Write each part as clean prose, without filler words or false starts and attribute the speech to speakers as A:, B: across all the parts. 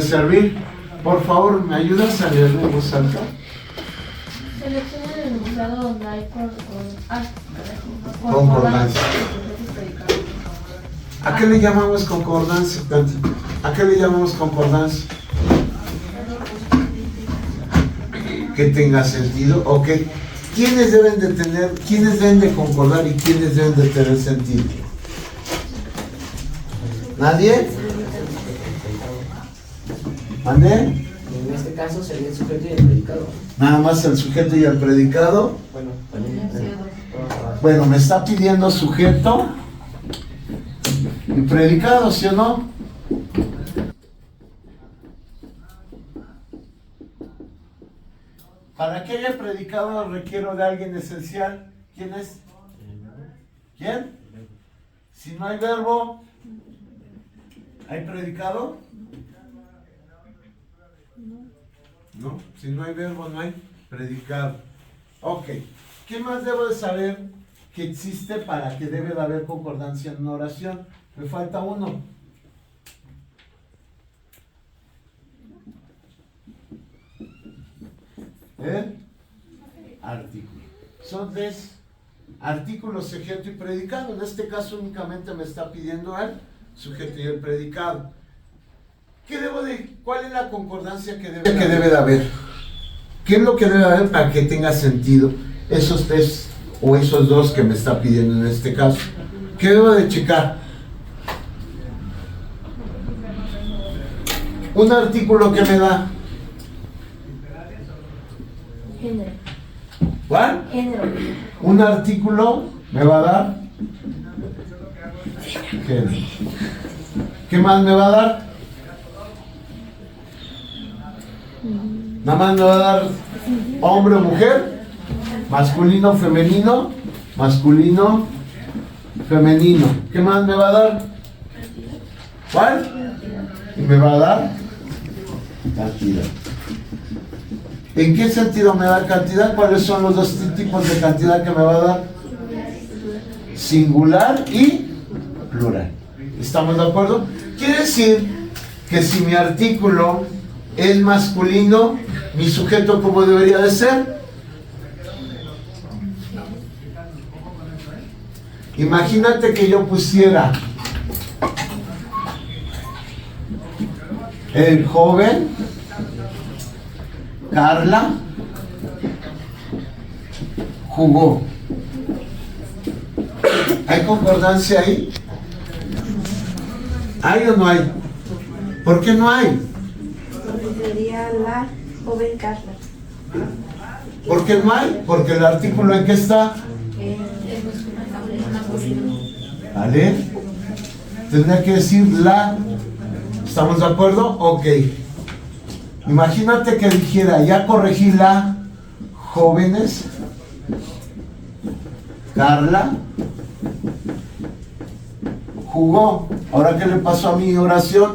A: servir. Por favor, ¿me ayudas a leer en voz alta?
B: Selecciona el enunciado donde hay
A: Concordancia. ¿A qué le llamamos concordancia, Tati? ¿A qué le llamamos concordancia? Que tenga sentido. Ok. ¿Quiénes deben de concordar y quiénes deben de tener sentido? ¿Nadie? ¿Mande?
C: En este caso sería el sujeto y el predicado.
A: Nada más el sujeto y el predicado.
C: Bueno, también.
A: Bueno, me está pidiendo sujeto y predicado, ¿sí o no? Para que haya predicado requiero de alguien esencial. ¿Quién es? ¿Quién? Si no hay verbo, ¿hay predicado? No, si no hay verbo no hay predicado. Ok, ¿qué más debo de saber que existe para que debe de haber concordancia en una oración? Me falta uno. ¿El? Artículo. Son tres artículos, sujeto y predicado. En este caso únicamente me está pidiendo el sujeto y el predicado. ¿Cuál es la concordancia que debe de haber? ¿Qué es lo que debe haber para que tenga sentido esos tres o esos dos que me está pidiendo en este caso? ¿Qué debo de checar? Un artículo que me da.
B: Género.
A: ¿Cuál?
B: Género.
A: Un artículo me va a dar. Género. ¿Qué más me va a dar? Nada más me va a dar hombre o mujer, masculino, femenino, masculino, femenino. ¿Qué más me va a dar? ¿Cuál? Y me va a dar cantidad. ¿En qué sentido me da cantidad? ¿Cuáles son los dos tipos de cantidad que me va a dar? Singular y plural. ¿Estamos de acuerdo? Quiere decir que si mi artículo es masculino, mi sujeto ¿cómo debería de ser? Imagínate que yo pusiera el joven Carla jugó. ¿Hay concordancia ahí? ¿Hay o no hay? ¿Por qué no hay?
D: Porque sería la joven Carla.
A: ¿Por qué no hay? Porque el artículo ¿en qué está? ¿Vale? Tendría que decir la. ¿Estamos de acuerdo? Ok. Imagínate que dijera, ya corregí la jóvenes Carla jugó. ¿Ahora qué le pasó a mi oración?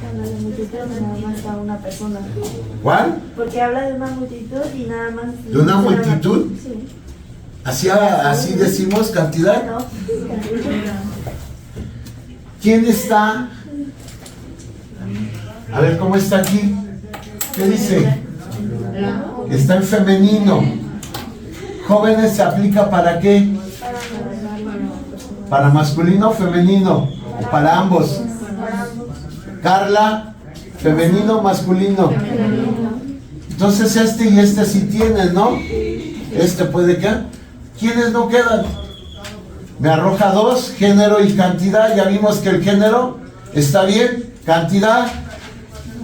D: Habla de multitud, nada más a una persona.
A: ¿Cuál?
D: Porque habla de una multitud y nada más.
A: ¿De una multitud?
D: Sí.
A: Así decimos cantidad.
D: No.
A: ¿Quién está? A ver, ¿cómo está aquí? ¿Qué dice? Está en femenino. Jóvenes se aplica ¿para qué? Para masculino o femenino. O para ambos. Carla, femenino o masculino. Entonces este y este sí tienen, ¿no? Este puede quedar. ¿Quiénes no quedan? Me arroja dos, género y cantidad. Ya vimos que el género está bien. Cantidad.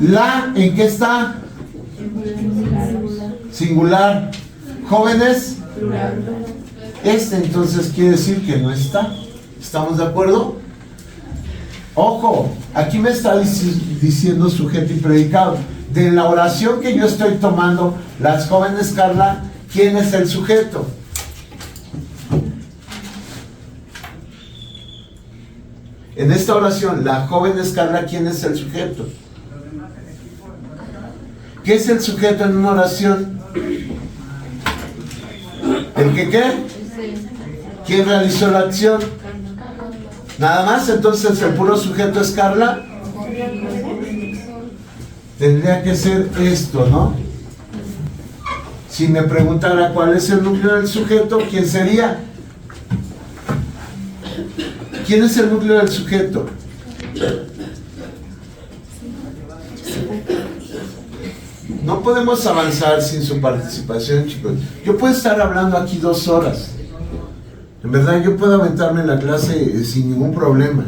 A: La, ¿en qué está? Singular. Jóvenes. Este entonces quiere decir que no está. ¿Estamos de acuerdo? Ojo, aquí me está diciendo sujeto y predicado. De la oración que yo estoy tomando, las jóvenes Carla, ¿quién es el sujeto? En esta oración, la jóvenes Carla, ¿quién es el sujeto? ¿Qué es el sujeto en una oración? ¿El que qué? ¿Quién realizó la acción? Nada más, entonces el puro sujeto es Carla. tendría que ser esto, ¿no? Si me preguntara cuál es el núcleo del sujeto, ¿quién sería? ¿Quién es el núcleo del sujeto? No podemos avanzar sin su participación, chicos. Yo puedo estar hablando aquí 2 horas. En verdad, yo puedo aventarme la clase sin ningún problema.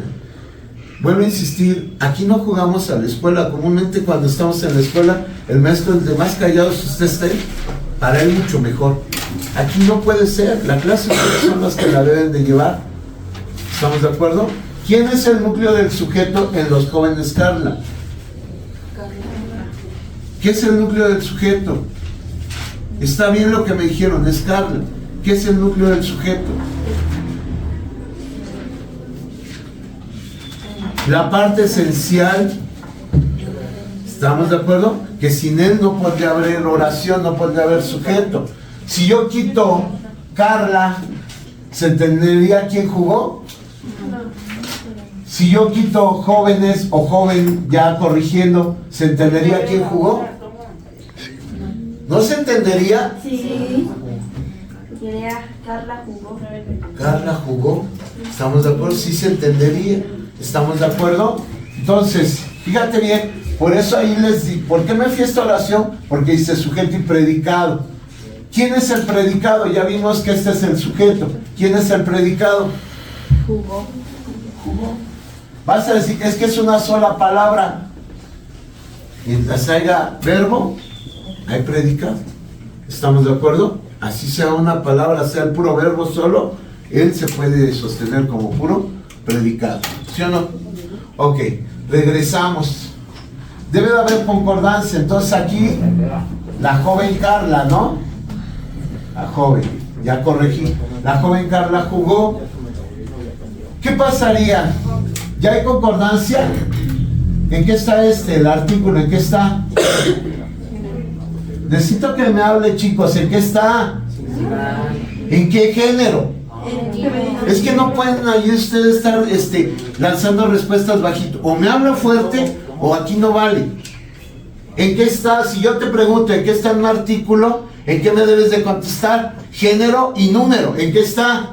A: Vuelvo a insistir, aquí no jugamos a la escuela. Comúnmente cuando estamos en la escuela, el maestro, entre más callados usted esté, para él mucho mejor. Aquí no puede ser. La clase son las que la deben de llevar. ¿Estamos de acuerdo? ¿Quién es el núcleo del sujeto en los jóvenes Carla? ¿Qué es el núcleo del sujeto? Está bien lo que me dijeron, es Carla. ¿Qué es el núcleo del sujeto? La parte esencial, ¿estamos de acuerdo? Que sin él no podría haber oración, no podría haber sujeto. Si yo quito Carla, ¿se entendería quién jugó? Si yo quito jóvenes o joven ya corrigiendo, ¿se entendería quién jugó? ¿No se entendería?
D: Sí. Carla jugó.
A: Carla jugó. ¿Estamos de acuerdo? Sí se entendería. ¿Estamos de acuerdo? Entonces, fíjate bien, por eso ahí les di, ¿por qué me fui a esta oración? Porque dice sujeto y predicado. ¿Quién es el predicado? Ya vimos que este es el sujeto. ¿Quién es el predicado?
D: Jugó.
A: Jugó. Vas a decir, es que es una sola palabra. Mientras haya verbo, hay predicado. ¿Estamos de acuerdo? Así sea una palabra, sea el puro verbo solo, él se puede sostener como puro predicado. ¿Sí o no? Ok, regresamos. Debe de haber concordancia. Entonces aquí, la joven Carla, ¿no? La joven, ya corregí. La joven Carla jugó. ¿Qué pasaría? ¿Ya hay concordancia? ¿En qué está el artículo? ¿En qué está? Necesito que me hable, chicos. ¿En qué está? ¿En qué género? Es que no pueden ahí ustedes estar lanzando respuestas bajito. O me habla fuerte o aquí no vale. ¿En qué está? Si yo te pregunto ¿en qué está un artículo? ¿En qué me debes de contestar? Género y número. ¿En qué está?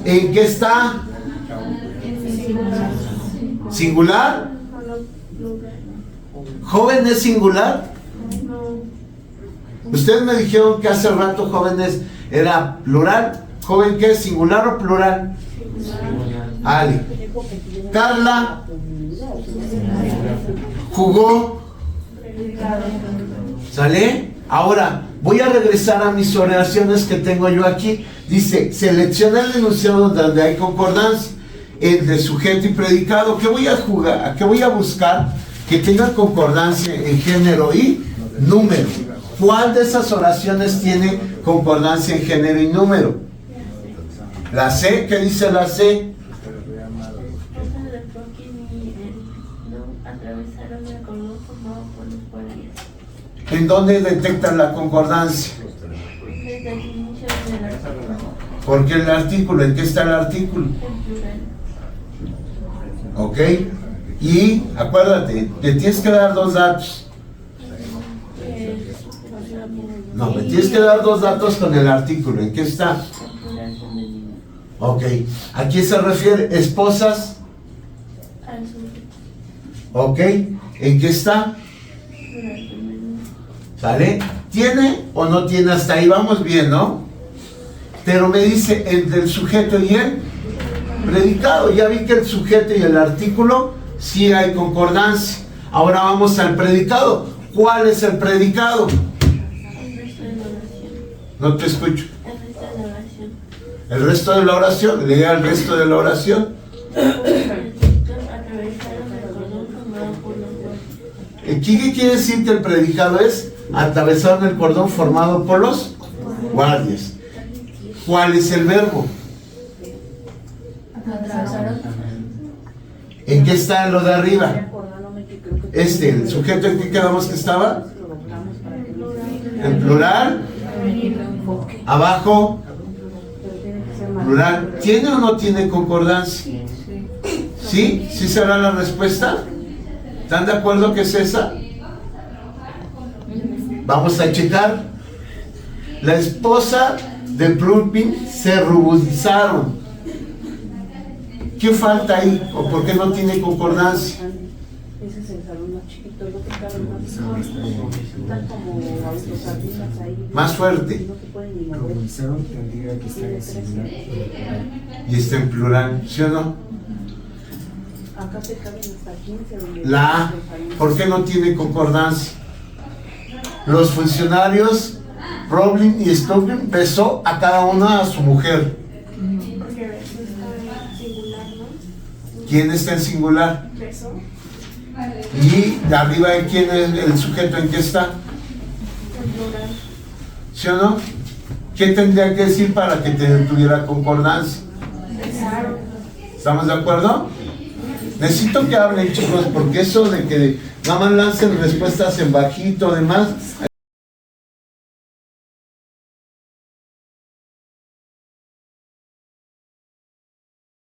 A: ¿En qué está? ¿Singular? ¿Joven es singular? Ustedes me dijeron que hace rato jóvenes era plural. ¿Joven qué es? ¿Singular o plural? Ali. Carla jugó. ¿Sale? Ahora voy a regresar a mis oraciones que tengo yo aquí. Dice, selecciona el enunciado donde hay concordancia entre sujeto y predicado. ¿Qué voy a jugar? ¿Qué voy a buscar? Que tenga concordancia en género y número. ¿Cuál de esas oraciones tiene concordancia en género y número? La C, ¿qué dice la C? ¿En dónde detectan la concordancia? Porque el artículo, ¿en qué está el artículo? ¿Ok? Y acuérdate, te tienes que dar 2 datos. No, me tienes que dar 2 datos con el artículo. ¿En qué está? Ok. ¿A quién se refiere? ¿Esposas? Ok. ¿En qué está? ¿Sale? ¿Tiene o no tiene? Hasta ahí vamos bien, ¿no? Pero me dice entre el sujeto y el predicado. Ya vi que el sujeto y el artículo sí hay concordancia. Ahora vamos al predicado. ¿Cuál es el predicado? No te escucho. El resto de la oración. Lea el resto de la oración. ¿Qué quiere decir que el predicado es? Atravesaron el cordón formado por los guardias. ¿Cuál es el verbo? ¿En qué está lo de arriba? El sujeto en que quedamos que estaba. En plural. Abajo. Plural. ¿Tiene o no tiene concordancia? ¿Sí? ¿Sí será la respuesta? ¿Están de acuerdo que es esa? Vamos a checar. La esposa de Prudpin se ruboриzaron. ¿Qué falta ahí? ¿O por qué no tiene concordancia?
D: Ese es el salón más chiquito, el otro salón más están como autosardinas ahí.
A: Más fuerte.
D: No se pueden ni mover.
E: Comunizaron tendría que estar en singular.
A: Y está en plural, ¿sí o no?
D: Acá te caben hasta 15 donde
A: La A, ¿por qué no tiene concordancia? Los funcionarios Roblin y Stoughton besó a cada una a su mujer.
F: Porque beso está en singular, ¿no?
A: ¿Quién está en singular?
F: Beso.
A: Y de arriba de quién es el sujeto en qué está,
F: En plural.
A: ¿sí o no? ¿Qué tendría que decir para que tuviera concordancia?
F: Besaron.
A: ¿Estamos de acuerdo? Necesito que hablen, chicos, porque eso de que nada más lancen respuestas en bajito, demás,